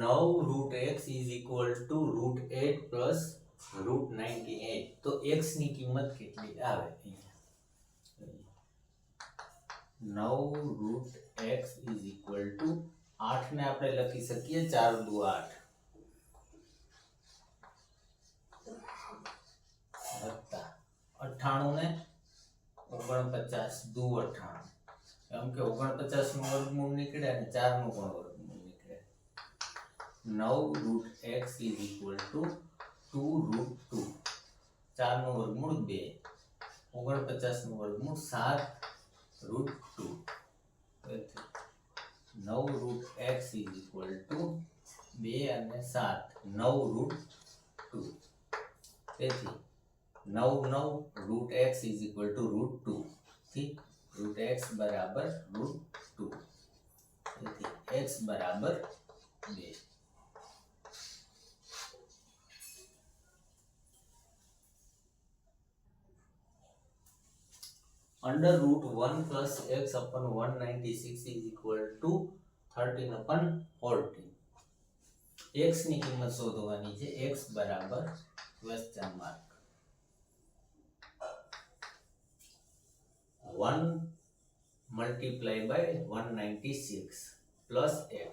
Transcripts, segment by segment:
9 √x is equal two √8 plus √98. તો x ની કિંમત કેટલી આવે? 9 √x ઇઝ ઇક્વલ ટુ 8 ને આપણે લખી શકીએ 4 દુ 8 વત્તા 98 ને 49 દુ 98, એમ કે 49 નું વર્ગમૂળ નીકળે અને 4 નું પણ વર્ગમૂળ નીકળે. 9 √x ઇઝ ઇક્વલ ટુ 2 √2, 4 નું વર્ગમૂળ 2, 49 નું વર્ગમૂળ 7 √2. 9 √x ઇઝ ઇક્વલ ટુ 2 અને 7, 9 √2. તેથી 9 √x ઇઝ ઇક્વલ ટુ √2. ઠીક, √x બરાબર √2. તેથી x બરાબર 2. Under root 1 plus x upon 196 is equal to 13 upon 14. x ની કિંમત શોધવાની છે. x બરાબર question mark 1 multiply by 196 plus x.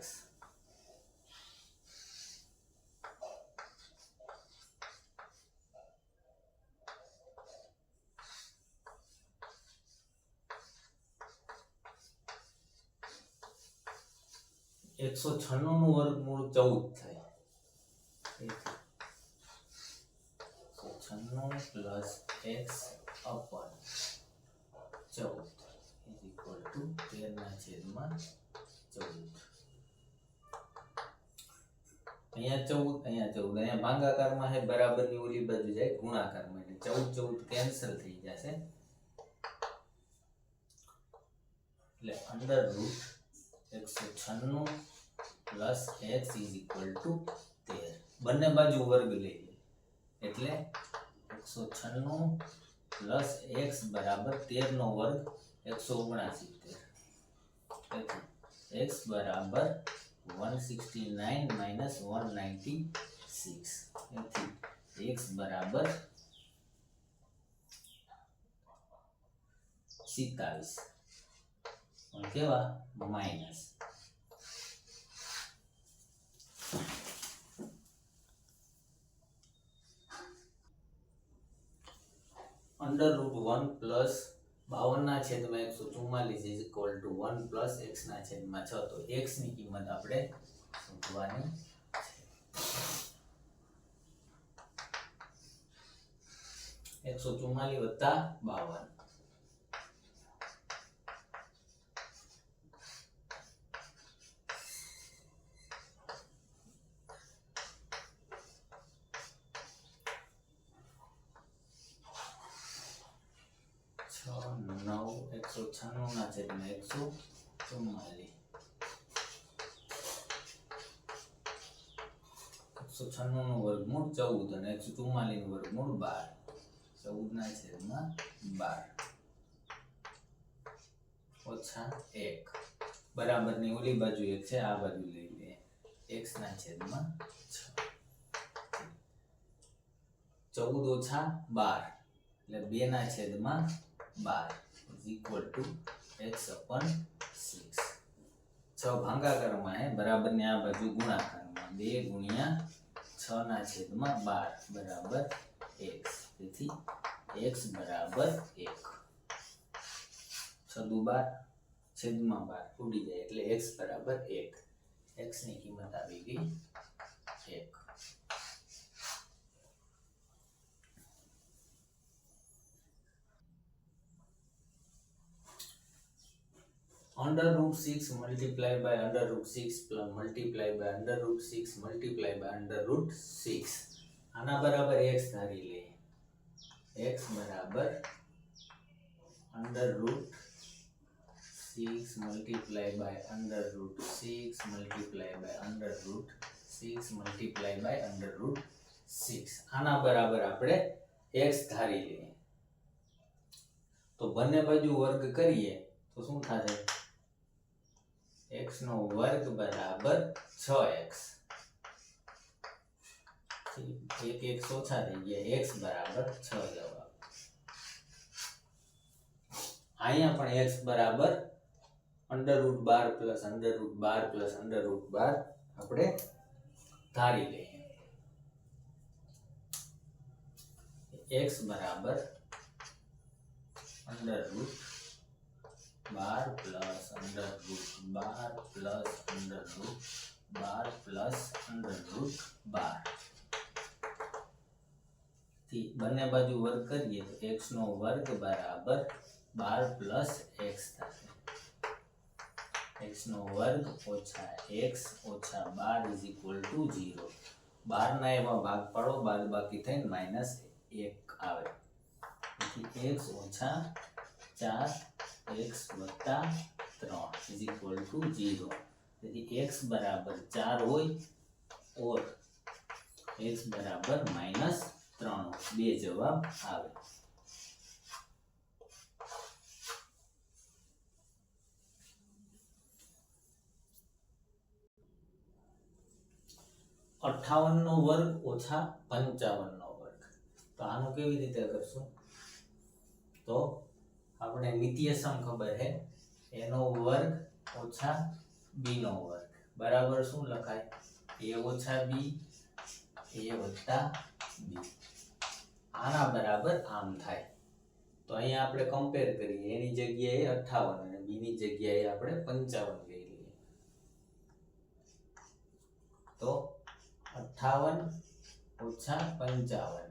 એકસો 96 નું વર્ગમૂળ 14 થાય. 196 plus x upon 14 is equal to 13 ના છેદમાં 14. અહીંયા 14, અહીંયા 14, અહીંયા ભાગાકારમાં હે બરાબરની ઓલી બાજુ જાય ગુણાકારમાં, એટલે 14 કેન્સલ થઈ જશે. એટલે under route 196 plus x is equal to 13. બંને બાજુ વર્ગ લઈએ એટલે 196 પ્લસ x બરાબર 13 નો વર્ગ 169. તેથી x બરાબર 169 માઇનસ 196. તેથી x બરાબર 27. કેવા? માઇનસ. अंडर रूट 1 प्लस 52 ના છેદમાં 144 is equal two 1 plus x ના છેદમાં 6. તો x ની કિંમત આપણે શોધવાની છે. 144 વત્તા 52, 196 ના છેદમાં 144. 196 નું વર્ગમૂળ 14 અને 144 નું વર્ગમૂળ 12. 14 ના છેદમાં 12 ઓછા 1. બરાબરની ઓલી બાજુ 1 છે, આ બાજુ લઈ લે. x ના છેદમાં 6. 14 ઓછા 12 એટલે 2 ના છેદમાં 12 is equal to x upon 6. 6 ભાગાકારમાં હે, બરાબરની આ બાજુ ગુણાકારમાં. 2 ગુણ્યા 6 ના છેદમાં 12 બરાબર x. તેથી x બરાબર 1. 6 દુ 12 છેદમાં 12 ઉડી જાય એટલે x બરાબર 1. x ની કિંમત આવી ગઈ 1. Under root 6 multiply by under root 6 plus multiply by under root 6 multiply by under root 6. आना बराबर x धारी ले. x बराबर under root 6 multiply by under root 6 multiply by under root 6 multiply by under root 6. आना बराबर આપણે x ધારી લઈએ. તો બંને બાજુ વર્ગ કરીએ તો શું થશે? x નો વર્ગ બરાબર 6x. એક x ઓછા થઈ ગયા, x બરાબર 6 જવાબ. અહીંયા પણ x બરાબર √12 પ્લસ √12 પ્લસ √12 આપણે ધારી લઈએ. x બરાબર √12 પ્લસ √12 પ્લસ √12 પ્લસ √12 થી બંને બાજુ વર્ગ કરીએ તો x નો વર્ગ બરાબર 12 પ્લસ x થશે. x નો વર્ગ ઓછા x ઓછા 12 ઇઝ ઇક્વલ ટુ 0. 12 ના એવા ભાગ પાડો, બાદ બાકી થઈને -1 આવે. તેથી x ઓછા 4x વત્તા 3 ઇઝ ઇક્વલ ટુ 0. તેથી x બરાબર 4 હોય ઓર x બરાબર -3, બે જવાબ આવે. નો વર્ગ ઓછા 55 નો વર્ગ. તો આનું કેવી રીતે કરશું? તો આપણે મિતીય સમ ખબર છે, a નો વર્ગ ઓછા b નો વર્ગ બરાબર શું લખાય? a ઓછા b, a વત્તા b. આના બરાબર આમ થાય. તો અહીંયા આપણે કમ્પેર કરીએ, એની જગ્યાએ 58 અને b ની જગ્યાએ આપણે 55 લઈ લઈએ. તો 58 ઓછા 55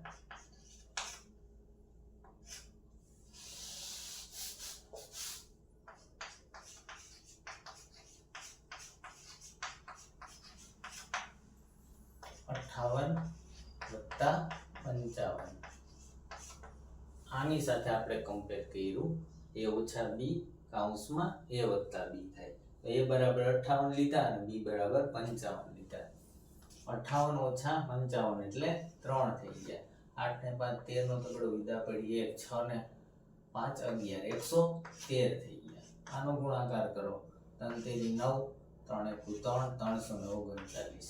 58 વત્તા 55. આની સાથે આપણે કમ્પેર કર્યું, a ઓછા b કૌંસમાં a વત્તા b થાય. તો a બરાબર 58 લીધા અને b બરાબર 55 લીધા. 58 ઓછા 55 એટલે 3 થઈ ગયા. 8 ને 5 13 નો તગડો વિદા પડી 1 6 ને 5 11 113 થઈ ગયા. આનો ગુણાકાર કરો, 3 તેરી 9, 3 એકુ 3, 339.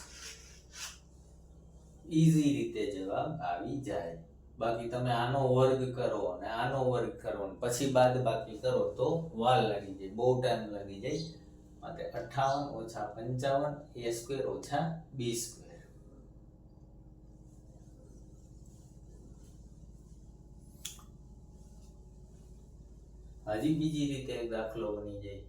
ઈઝી રીતે જવાબ આવી જાય. બાકી તમે આનો વર્ગ કરો અને આનો વર્ગ કરો અને પછી બાદ બાકી કરો તો વાર લાગી જાય, બહુ ટાઈમ લાગી જાય. માટે 58 ઓછા 55 a સ્ક્વેર ઓછા b સ્ક્વેર. હજી બીજી રીતે એક દાખલો બની જાય.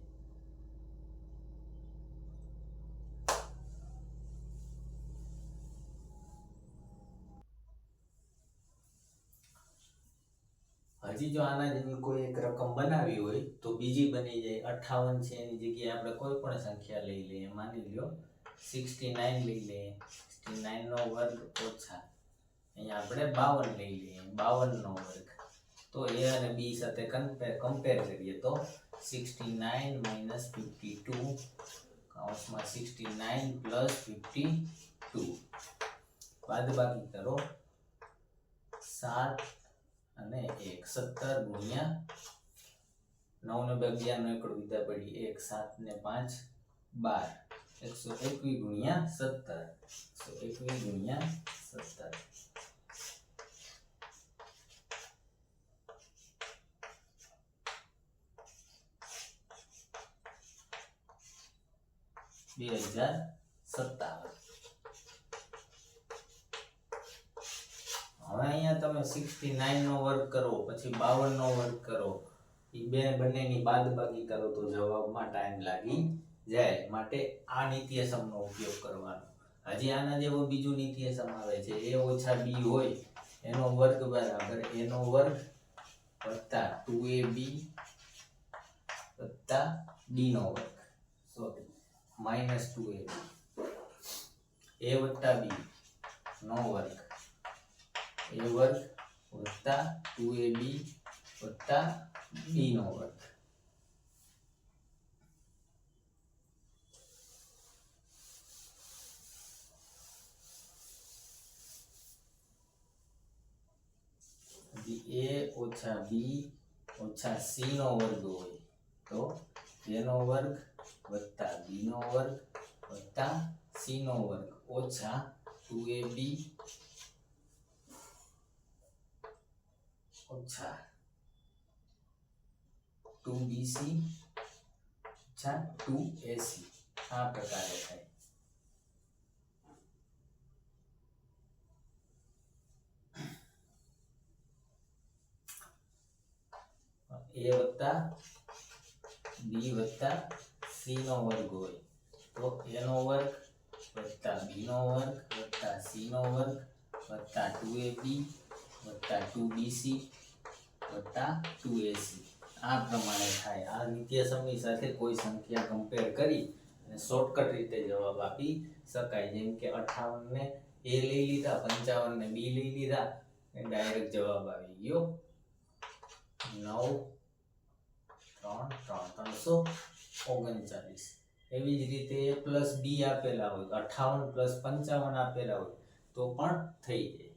હજી જો આના જેવી કોઈ એક રકમ બનાવી હોય તો બીજી બની જાય. 58 છે એની જગ્યાએ આપણે કોઈ પણ સંખ્યા લઈ લઈએ. માની લ્યો 69 લઈ લઈએ. 69 નો વર્ગ ઓછા અહીંયા આપણે 52 લઈ લઈએ. 52 નો વર્ગ. તો a અને b સાથે કમ્પેર કરીએ તો 69 52 કૌંસમાં 69 પ્લસ 52 બાદબાકી કરો 7 અને 1 17 ગુણ્યા 9 ને 2 11 નો એકડો વિદા પડી 1 7 ને 5 12 121 ગુણ્યા 17 121 ગુણ્યા 17 2057. હવે અહીંયા તમે 69 નો વર્ગ કરો, પછી 52 નો વર્ગ કરો, એ બંનેની બાદબાકી કરો તો જવાબમાં ટાઈમ લાગી જાય. માટે આ નીત્ય સમનો ઉપયોગ કરવાનો. હજી આના જેવો બીજું નીત્ય સમ આવે છે, a ઓછા b હોય એનો વર્ગ બરાબર a નો વર્ગ વત્તા 2ab વત્તા b નો વર્ગ, સોરી -2ab. a વત્તા b નો વર્ગ, a વર્ગ વત્તા 2ab વત્તા b નો વર્ગ. a ઓછા b ઓછા c નો વર્ગ હોય તો a નો વર્ગ વત્તા b નો વર્ગ વત્તા c નો વર્ગ ઓછા 2ab ઓછા 2BC ઓછા 2AC આ પ્રકારે થાય. A વત્તા B વત્તા C નો વર્ગ હોય તો A નો વર્ગ વત્તા B નો વર્ગ વત્તા C નો વર્ગ વત્તા 2AB વત્તા 2BC વત્તા 2AC આ પ્રમાણે થાય. આ નિત્યસમની સાથે કોઈ સંખ્યા કમ્પેર કરી અને શોર્ટકટ રીતે જવાબ આપી શકાય. જેમ કે 58 ને A લઈ લીધા, 55 ને B લઈ લીધા, ડાયરેક્ટ જવાબ આવી ગયો 9 3 339. એવી જ રીતે A પ્લસ B આપેલા હોય, 58 પ્લસ 55 આપેલા હોય તો પણ થઈ જાય.